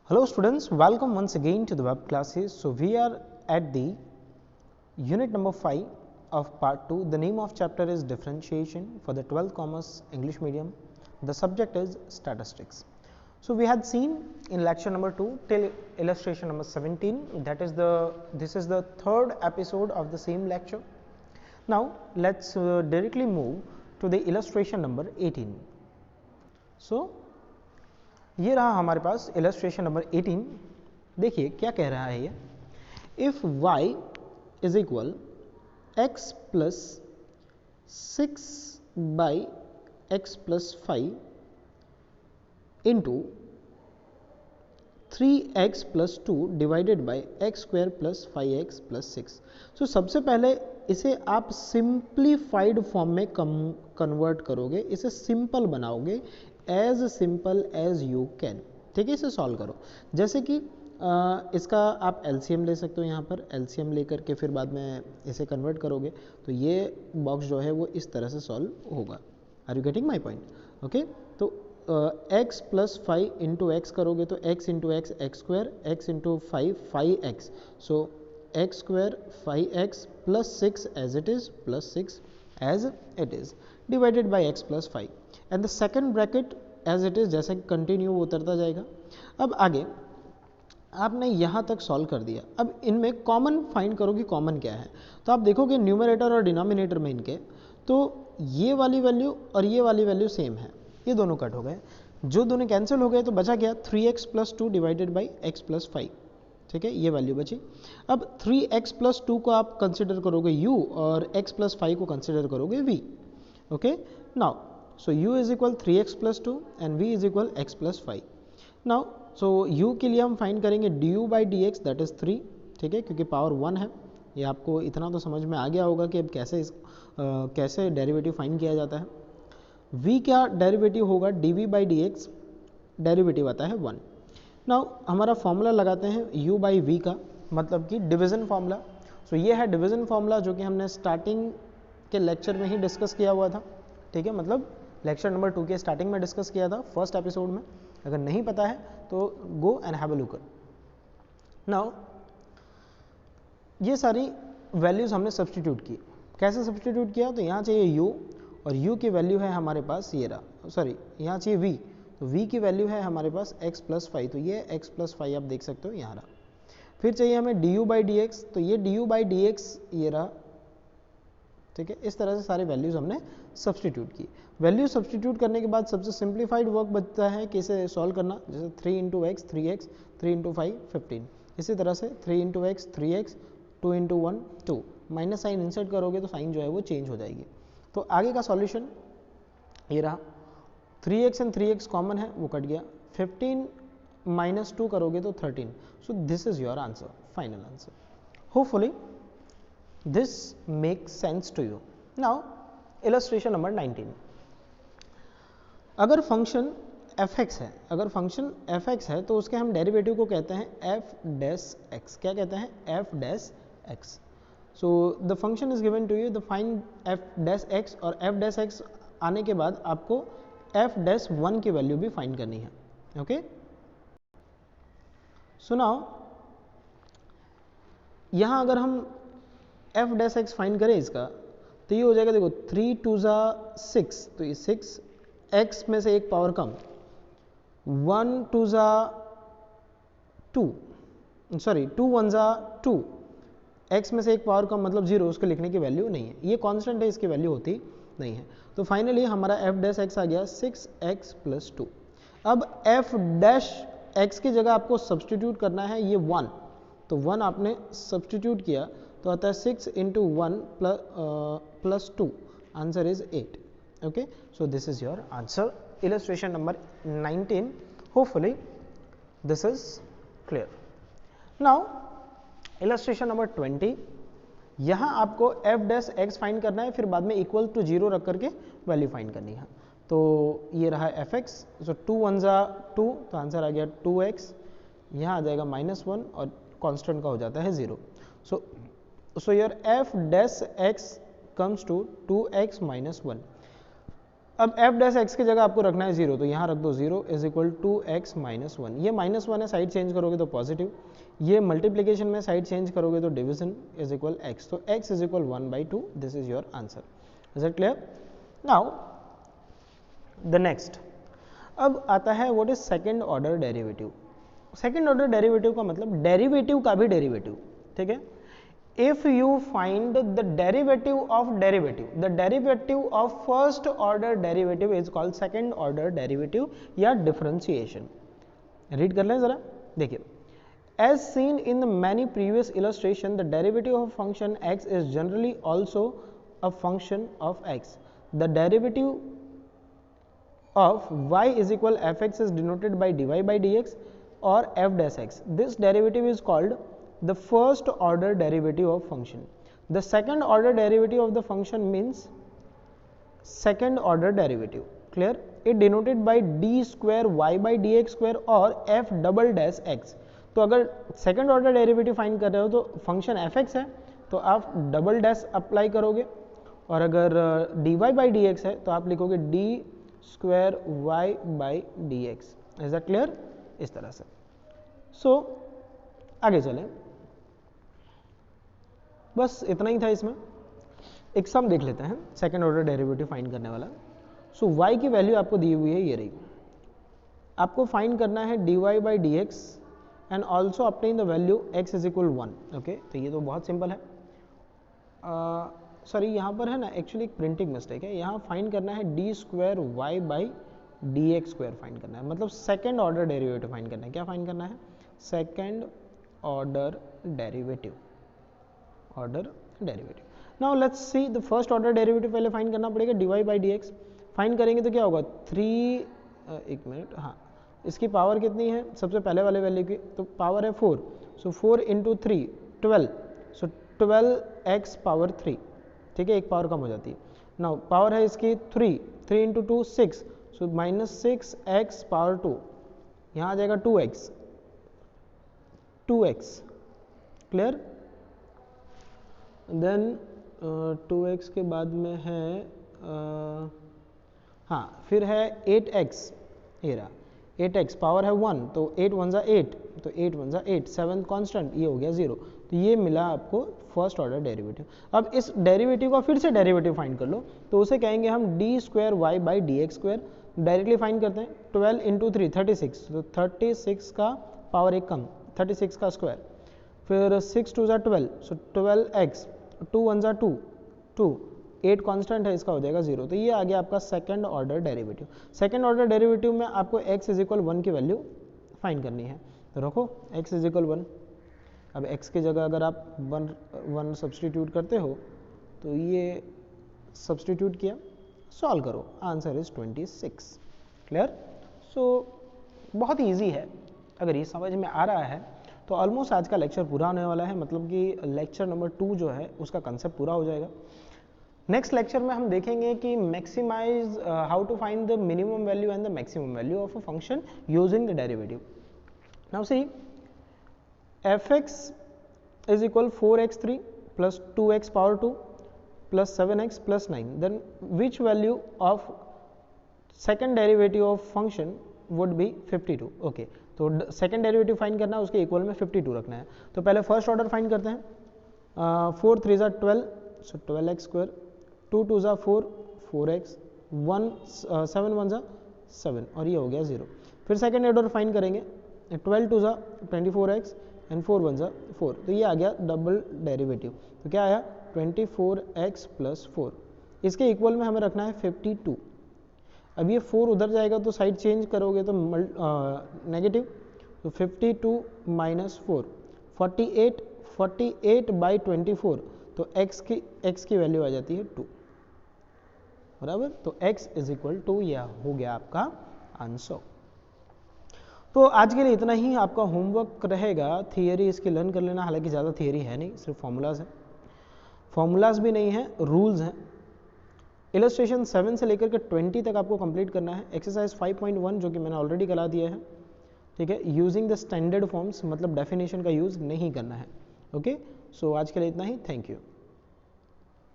Hello students, welcome once again to the web classes. So we are at the unit number 5 of part 2. The name of chapter is differentiation for the 12th commerce English medium. The subject is statistics. So we had seen in lecture number 2 till illustration number 17. This is the third episode of the same lecture. Now let's directly move to the illustration number 18. So ये रहा हमारे पास illustration number 18. देखिए क्या कह रहा है ये. If y is equal x plus 6 by x plus 5 into 3x plus 2 divided by x square plus 5x plus 6. सो सबसे पहले इसे आप सिंप्लीफाइड फॉर्म में कन्वर्ट करोगे, इसे सिंपल बनाओगे, as simple as you can. ठीक है, इसे सॉल्व करो. जैसे कि इसका आप एलसीएम ले सकते हो. यहाँ पर एलसीएम लेकर के फिर बाद में इसे कन्वर्ट करोगे तो ये बॉक्स जो है वो इस तरह से सॉल्व होगा. Are you getting my point? Okay, तो x प्लस 5 इंटू एक्स करोगे तो x into x x square, x into 5 so x square 5x plus 6 as it is plus 6 as it is divided by x plus 5 and the second bracket as it is जैसे continue उतरता जाएगा. अब आगे आपने यहाँ तक solve कर दिया. अब इनमें कॉमन फाइंड करो कि कॉमन क्या है. तो आप देखोगे न्यूमरेटर और डिनोमिनेटर में इनके तो ये वाली वैल्यू और ये वाली वैल्यू सेम है, ये दोनों कट हो गए. जो दोनों कैंसिल हो गए तो बचा क्या 3x plus 2 divided by x plus 5. ठीक है, ये वैल्यू बची. अब 3x प्लस 2 को आप कंसिडर करोगे u और x प्लस 5 को कंसिडर करोगे v. Okay, now so u is equal 3x plus 2 and v is equal x plus 5. now so u के लिए हम फाइंड करेंगे du by dx that is 3. ठीक है, क्योंकि पावर 1 है. ये आपको इतना तो समझ में आ गया होगा कि अब कैसे डेरिवेटिव फाइंड किया जाता है. v क्या डेरिवेटिव होगा, dv by dx डेरिवेटिव आता है 1. नाउ हमारा फॉर्मूला लगाते हैं u by v का, मतलब कि डिवीजन फार्मूला. सो ये है डिवीजन फार्मूला जो कि हमने स्टार्टिंग के लेक्चर में ही डिस्कस किया हुआ था. ठीक है, मतलब लेक्चर नंबर 2 के स्टार्टिंग में डिस्कस किया था फर्स्ट एपिसोड में. अगर नहीं पता है तो go and have a look. Now ये सारी वैल्यूज हमने सब्सटीट्यूट की. कैसे सब्सटीट्यूट किया, तो यहाँ चाहिए u और u की वैल्यू है हमारे पास ये रहा, सॉरी यहाँ चाहिए v, तो v की वैल्यू है हमारे पास x प्लस 5, तो ये x प्लस 5 आप देख सकते हो यहाँ रहा. फिर चाहिए हमें du बाई dx, तो ये du बाई dx ये रहा. ठीक है, इस तरह से सारे वैल्यूज हमने सब्सटीट्यूट की. वैल्यू सब्सटीट्यूट करने के बाद सबसे सिंप्लीफाइड वर्क बचता है कि इसे सॉल्व करना. जैसे 3 इंटू एक्स 3x, 3 इंटू 5 15. इसी तरह से 3 into x 3x, 2 into 1 2. Minus sign insert करोगे तो साइन जो है वो चेंज हो जाएगी. तो आगे का सॉल्यूशन ये रहा. 3x एंड 3x कॉमन है, वो कट गया. 15 माइनस 2 करोगे तो 13. So this is your answer, final answer. Hopefully this makes sense to you. now illustration number 19. अगर फंक्शन fx है तो उसके हम डेरिवेटिव को कहते हैं f डैश x. क्या कहते हैं, f dash x. so the function is given to you, the find f dash x, और f डैश x आने के बाद आपको f डैश 1 की वैल्यू भी फाइंड करनी है. ओके, सो नाउ यहाँ अगर हम f डैश एक्स फाइंड करें इसका तो ये हो जाएगा, देखो 3 2 6, तो ये 6 x में से एक पावर कम, 1 2 2, सॉरी 2 1 2, x में से एक पावर कम मतलब 0, उसको लिखने की वैल्यू नहीं है. ये कांस्टेंट है, इसकी वैल्यू होती नहीं है. तो फाइनली हमारा f डैश एक्स आ गया 6x प्लस 2. अब f डैश एक्स की जगह आपको सब्सटीट्यूट करना है ये 1, तो 1 आपने सब्सटीट्यूट किया तो आता है 6 into 1 plus 2, answer is 8. Okay, so this is your answer, illustration number 19. Hopefully this is clear. Now illustration number 20. यहाँ आपको f डैश एक्स फाइंड करना है, फिर बाद में इक्वल टू 0 रख करके वैल्यू फाइंड करनी है. तो ये रहा fx, सो 2 1 2, तो आंसर आ गया 2x. यहाँ आ जाएगा -1 और कांस्टेंट का हो जाता है 0. So your f dash x comes to 2x minus 1. अब एफ डैश एक्स की जगह आपको रखना है 0, तो यहाँ रख दो 0 is equal to x minus 1। ये -1 है, साइड चेंज करोगे तो पॉजिटिव, ये मल्टीप्लीकेशन में साइड चेंज करोगे तो डिवीजन इज इक्वल एक्स, तो x is equal 1/2। This is your answer. Is it clear? Now the next, अब आता है what is second order derivative. Second order derivative का मतलब डेरिवेटिव का भी डेरिवेटिव, ठीक है। If you find the derivative of derivative, the derivative of first order derivative is called second order derivative या differentiation। रीड कर लें जरा, देखिए, as seen in the many previous illustration, the derivative of function x is generally also a function of x. The derivative of y is equal fx is denoted by dy by dx or f dash x. This derivative is called the first order derivative of function. The second order derivative of the function means second order derivative. Clear? It denoted by d square y by dx square और f double dash x. तो अगर second order derivative find कर रहे हो तो function fx है तो आप डबल डैश अप्लाई करोगे, और अगर dy बाई dx है तो आप लिखोगे d square y by dx। Is that clear? इस तरह से। सो आगे चलें, बस इतना ही था इसमें। एक सम देख लेते हैं सेकंड ऑर्डर डेरिवेटिव फाइंड करने वाला। सो y की वैल्यू आपको दी हुई है, ये रही। आपको फाइंड करना है dy by d x and also obtain the value x is equal 1। Okay, तो ये तो बहुत सिंपल है। सॉरी, यहाँ पर है ना एक्चुअली एक प्रिंटिंग मिस्टेक है, यहाँ फाइंड करना है d square y by d x square find करना है, मतलब सेकेंड ऑर्डर डेरिवेटिव फाइंड करना है। क्या फाइंड करना है? Second order derivative, order derivative. Now let's see the first order derivative पहले फाइंड करना पड़ेगा, d y by d x. Find करेंगे तो क्या होगा? 3 एक मिनट, हाँ, इसकी पावर कितनी है सबसे पहले वाले वैल्यू की? तो पावर है 4, सो 4 इंटू 3 12, सो 12x पावर 3, ठीक है, एक पावर कम हो जाती है। नाउ पावर है इसकी 3 into 2 6, so minus 6x power 2, यहाँ आ जाएगा 2x, क्लियर? देन 2x के बाद में है हाँ, फिर है 8x, ये रहा 8x पावर है 1, तो 8 1 जा 8, तो 8 1 जा 8, 7 कांस्टेंट, ये हो गया 0। तो ये मिला आपको फर्स्ट ऑर्डर डेरिवेटिव। अब इस डेरिवेटिव का फिर से डेरिवेटिव फाइंड कर लो, तो उसे कहेंगे हम d square y by d x square. Directly find करते हैं, 12 इंटू 3 36, तो 36 का पावर एक कम, 36 का स्क्वायर, फिर 6 2 जा 12, सो 12x, 2 1 जा 2, 8 कांस्टेंट है, इसका हो जाएगा 0। तो ये आ गया आपका second order derivative. Second order derivative में आपको x इज इक्वल 1 की वैल्यू फाइंड करनी है, तो रखो x इज इक्वल 1। अब x की जगह अगर आप 1 सब्सटीट्यूट करते हो तो ये सब्सटीट्यूट किया, सॉल्व करो, आंसर इज 26। क्लियर? सो बहुत ईजी है, अगर ये समझ में आ रहा है तो ऑलमोस्ट आज का लेक्चर पूरा होने वाला है, मतलब कि लेक्चर नंबर 2 जो है उसका कंसेप्ट पूरा हो जाएगा। नेक्स्ट लेक्चर में हम देखेंगे कि maximize how to find the minimum value and the maximum value of a function using the derivative. Now see fx is equal 4x3 plus 2x power 2 plus 7x plus 9, then which value of second derivative of function would be 52? Okay, तो second derivative find करना है, उसके equal में 52 रखना है। तो पहले first order find करते हैं। 4 3 जा 12, सो 12x स्क्वायर, 2 2 जा 4 4x, 7 1 जा 7, और ये हो गया 0। फिर सेकंड ऑर्डर फाइंड करेंगे, 12 2 जा 24x एंड 4 1 जा 4, तो ये आ गया डबल डेरिवेटिव। तो क्या आया? 24x प्लस 4, इसके इक्वल में हमें रखना है 52। अब ये 4 उधर जाएगा तो साइड चेंज करोगे तो नेगेटिव, तो 52 माइनस 4 48 बाई 24, तो x की वैल्यू आ जाती है 2, बराबर। तो x इज इक्वल टू, यह हो गया आपका आंसर। तो आज के लिए इतना ही आपका होमवर्क रहेगा। थियरी इसकी लर्न कर लेना, हालांकि ज़्यादा थियरी है नहीं, सिर्फ फॉर्मूलाज है, फॉर्मूलाज भी नहीं है, रूल्स हैं। इलस्ट्रेशन 7 से लेकर के 20 तक आपको कंप्लीट करना है। एक्सरसाइज 5.1 जो कि मैंने ऑलरेडी करा दिया है, ठीक है, यूजिंग द स्टैंडर्ड फॉर्म्स, मतलब डेफिनेशन का यूज़ नहीं करना है। ओके, सो आज के लिए इतना ही, थैंक यू।